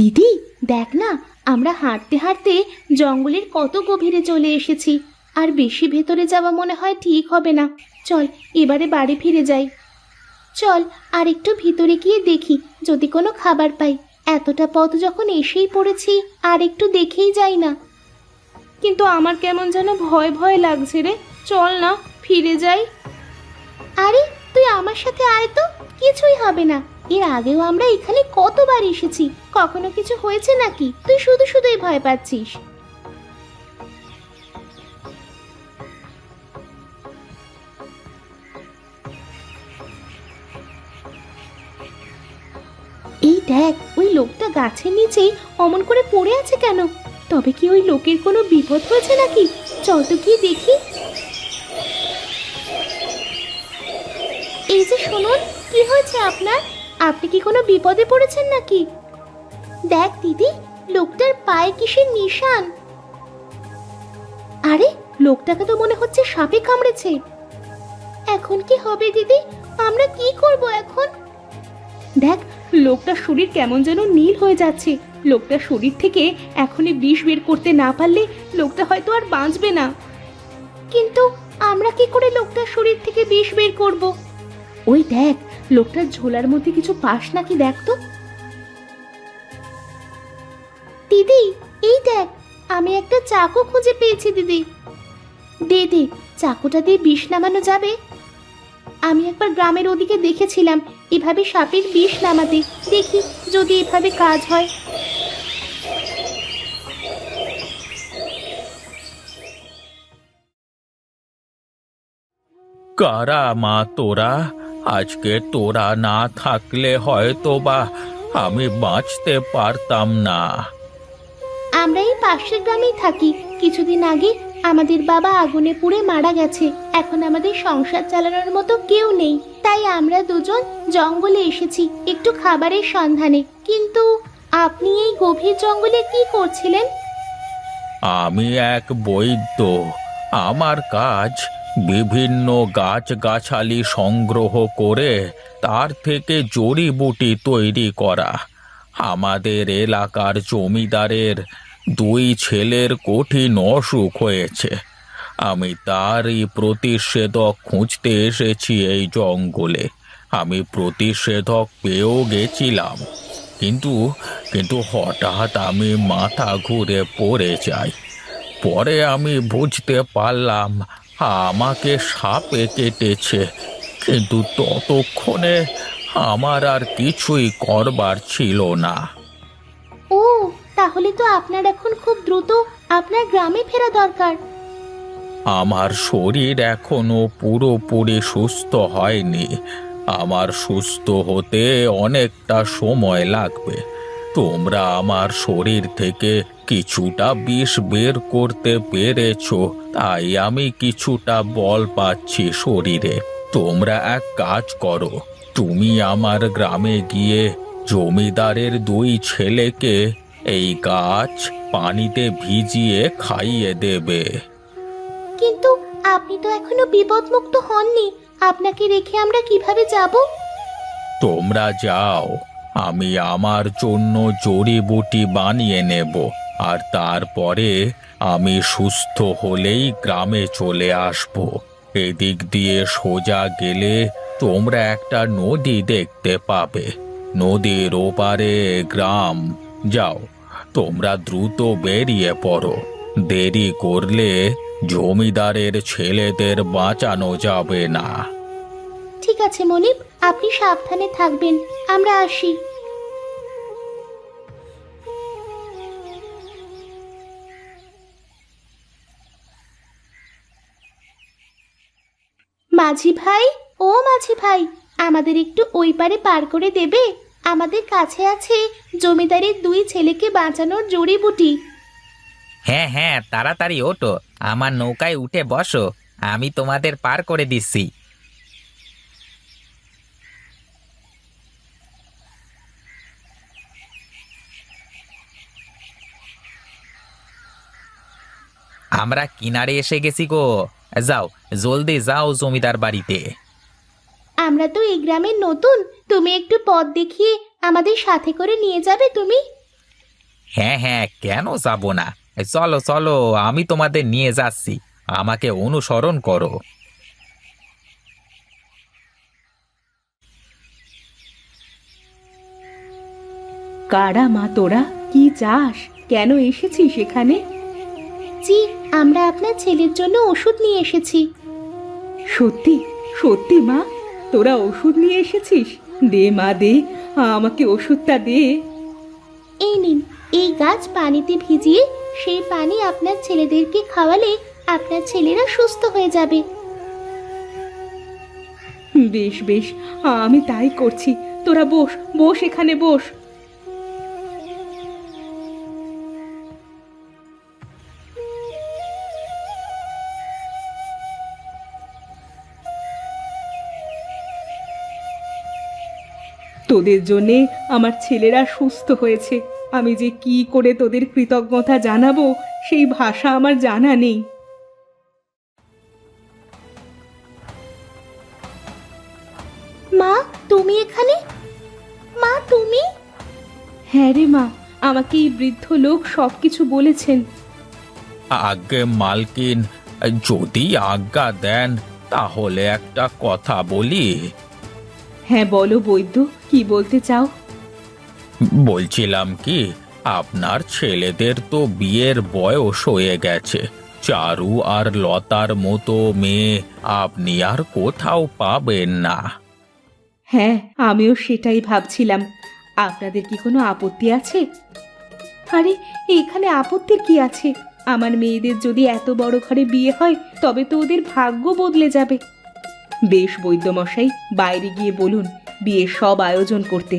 দিদি, দেখ না, আমরা হাঁটতে হাঁটতে জঙ্গলের কত গভীরে চলে এসেছি। আর বেশি ভেতরে যাওয়া মনে হয় ঠিক হবে না। চল এবারে বাড়ি ফিরে যাই। চল আর একটু ভিতরে গিয়ে দেখি যদি কোনো খাবার পাই। এতটা পথ যখন এসেই পড়েছি, আর একটু দেখেই যাই না। কিন্তু আমার কেমন যেন ভয় ভয় লাগছে রে। চল না, ফিরে যাই। আরে তুই আমার সাথে আয় তো, কিছুই হবে না। এর আগেও আমরা এখানে কতবার এসেছি, কখনো কিছু হয়েছে নাকি? তুই শুধু শুধুই ভয় পাচ্ছিস। এই দেখ, ওই লোকটা গাছের নিচেই অমন করে পড়ে আছে কেন? তবে কি ওই লোকের কোনো বিপদ হয়েছে নাকি? চল তো গিয়ে দেখি। এই যে শুনুন, কি হয়েছে আপনার? আপনি কি কোনো বিপদে পড়েছেন নাকি? দেখ দিদি, লোকটার পায়ে কিসের নিশান। আরে লোকটাকে তো মনে হচ্ছে সাপে কামড়েছে। এখন কি হবে দিদি? আমরা কি করব এখন? দেখ, লোকটার শরীর কেমন যেন নীল হয়ে যাচ্ছে। লোকটার শরীর থেকে এখনই বিষ বের করতে না পারলে লোকটা হয়তো আর বাঁচবে না। কিন্তু আমরা কি করে লোকটার শরীর থেকে বিষ বের করব? ওই দেখ, লোকটার ঝোলার মধ্যে কিছু পাস নাকি দেখ তো। দিদি এই দেখ, আমি একটা চাকু খুঁজে পেয়েছি দিদি। দে দে, চাকুটা দিয়ে বিষ নামানো যাবে? আমি একবার গ্রামের ওদিকে দেখেছিলাম এভাবে সাপের বিষ নামাতে। দেখি যদি এভাবে কাজ হয়। কারা মা তোরা? আজকে তোরা না থাকলে হয়তো বা আমি বাঁচতে পারতাম না। আমরা এই পাশের গ্রামেই থাকি। কিছুদিন আগে আমাদের বাবা আগুনে পুড়ে মারা গেছে। এখন আমাদের সংসার চালানোর মতো কেউ নেই, তাই আমরা দুজন জঙ্গলে এসেছি একটু খাবারের সন্ধানে। কিন্তু আপনি এই গভীর জঙ্গলে কি করছিলেন? আমি এক বৈদ্য। আমার কাজ বিভিন্ন গাছগাছালি সংগ্রহ করে তার থেকে জড়িবুটি তৈরি করা। আমাদের এলাকার জমিদারের দুই ছেলের কঠিন অসুখ হয়েছে। আমি তারই প্রতিষেধক খুঁজতে এসেছি এই জঙ্গলে। আমি প্রতিষেধক পেয়েও গেছিলাম, কিন্তু কিন্তু হঠাৎ আমি মাথা ঘুরে পড়ে যাই। পরে আমি বুঝতে পারলাম আমাকে সাপে কেটেছে, কিন্তু ততক্ষণে আমার আর কিছুই করবার ছিল না। ও, তাহলে তো আপনার এখন খুব দ্রুত আপনার গ্রামে ফেরা দরকার। আমার শরীর এখনো পুরোপুরি সুস্থ হয়নি। আমার সুস্থ হতে অনেকটা সময় লাগবে। তোমরা আমার শরীর থেকে কিছুটা বিষ বের করতে পেরেছো, তাই আমি কিছুটা বল পাচ্ছি শরীরে। তোমরা এক কাজ করো, তুমি আমার গ্রামে গিয়ে জমিদারের দুই ছেলেকে এই গাছ পানিতে ভিজিয়ে খাইয়ে দেবে। কিন্তু আপনি তো এখনো বিপদমুক্ত হননি, আপনাকে রেখে আমরা কিভাবে যাব? তোমরা যাও, আমি আমার জন্য জড়িবুটি বানিয়ে নেব, আর তারপরে আমি সুস্থ হলেই গ্রামে চলে আসব। এদিক দিয়ে সোজা গেলে তোমরা একটা নদী দেখতে পাবে। নদীর ওপারে গ্রাম। যাও, তোমরা দ্রুত বেরিয়ে পড়ো। দেরি করলে জমিদারের ছেলেদের বাঁচানো যাবে না। ঠিক আছে মনিব, আপনি সাবধানে থাকবেন। আমরা আসি। মাঝি ভাই, ও মাঝি ভাই, আমাদের একটু ওই পারে পার করে দেবে? আমাদের কাছে আছে জমিদারের দুই ছেলেকে বাঁচানোর জড়িবুটি। হ্যাঁ হ্যাঁ, তাড়াতাড়ি ওঠো, আমার নৌকায় উঠে বসো, আমি তোমাদের পার করে দিচ্ছি। আমরা কিনারে এসে গেছি গো। যাও, জলদি যাও জমিদার বাড়িতে। আমরা তো এই গ্রামের নতুন, তুমি একটু পথ দেখিয়ে আমাদের সাথে করে নিয়ে যাবে তুমি? হ্যাঁ হ্যাঁ, কেন যাব না? চলো চলো, আমি তোমাদের নিয়ে যাচ্ছি, আমাকে অনুসরণ করো। কারা মা তোরা? কি চাস? কেন এসেছিস এখানে? জি, আমরা আপনার ছেলের জন্য ওষুধ নিয়ে এসেছি। সত্যি সত্যি মা, তোরা ওষুধ নিয়ে এসেছিস? দে মা দে, আমাকে ওষুধটা দে। এই নিন, এই গাছ পানিতে ভিজিয়ে সেই পানি আপনার ছেলেদেরকে খাওয়ালে আপনার ছেলেরা সুস্থ হয়ে যাবে। বেশ বেশ, আমি তাই করছি। তোরা বস বস, এখানে বস। তোদের জন্যে আমার ছেলেরা সুস্থ হয়েছে। আমি যে কি করে তোদের কৃতজ্ঞতা জানাবো সেই ভাষা আমার জানা নেই। মা, তুমি এখানে? মা, তুমি? হ্যাঁ রে মা, আমাকে এই বৃদ্ধ লোক সবকিছু বলেছেন। আগে মালকিন, যদি আজ্ঞা দেন তাহলে একটা কথা বলি। হ্যাঁ বলো বৈদ্য, কি বলতে চাও? বলছিলাম কি, আপনার ছেলেদের তো বিয়ের বয়স হয়ে গেছে। চারু আর লতার মতো মেয়ে আপনি আর কোথাও পাবেন না। হ্যাঁ, আমিও সেটাই ভাবছিলাম। আপনাদের কি কোনো আপত্তি আছে? আরে, এখানে আপত্তির কি আছে? আমার মেয়েদের যদি এত বড় ঘরে বিয়ে হয় তবে তো ওদের ভাগ্য বদলে যাবে। বেশ বৈদ্যমশাই, বাইরে গিয়ে বলুন বিয়ের সব আয়োজন করতে।